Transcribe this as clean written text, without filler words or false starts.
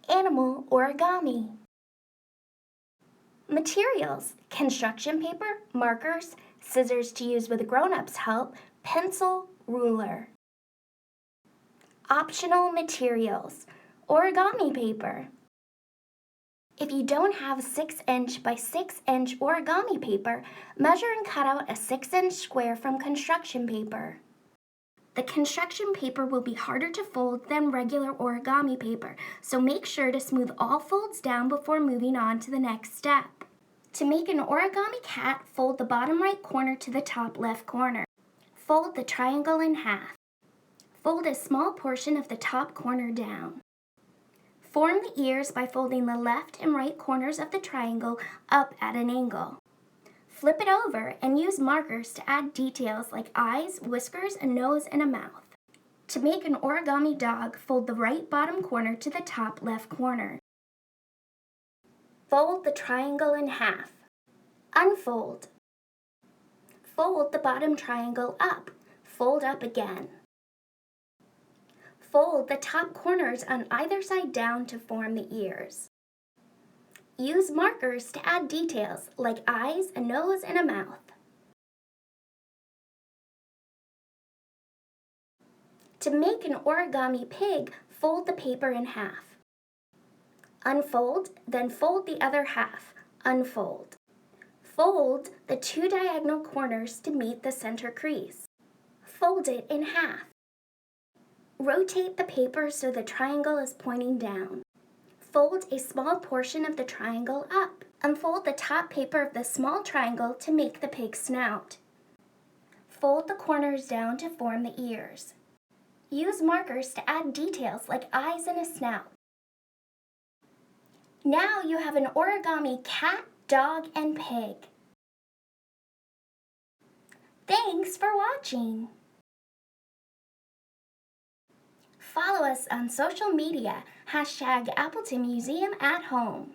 Animal origami. Materials: construction paper, markers, scissors to use with grown-ups' help, pencil, ruler. Optional materials: origami paper. If you don't have 6" by 6" origami paper, measure and cut out a 6" square from construction paper. The construction paper will be harder to fold than regular origami paper, so make sure to smooth all folds down before moving on to the next step. To make an origami cat, fold the bottom right corner to the top left corner. Fold the triangle in half. Fold a small portion of the top corner down. Form the ears by folding the left and right corners of the triangle up at an angle. Flip it over and use markers to add details like eyes, whiskers, a nose, and a mouth. To make an origami dog, fold the right bottom corner to the top left corner. Fold the triangle in half. Unfold. Fold the bottom triangle up. Fold up again. Fold the top corners on either side down to form the ears. Use markers to add details like eyes, a nose, and a mouth. To make an origami pig, fold the paper in half. Unfold, then fold the other half. Unfold. Fold the two diagonal corners to meet the center crease. Fold it in half. Rotate the paper so the triangle is pointing down. Fold a small portion of the triangle up. Unfold the top paper of the small triangle to make the pig's snout. Fold the corners down to form the ears. Use markers to add details like eyes and a snout. Now you have an origami cat, dog, and pig. Thanks for watching. Follow us on social media, #AppletonMuseumAtHome.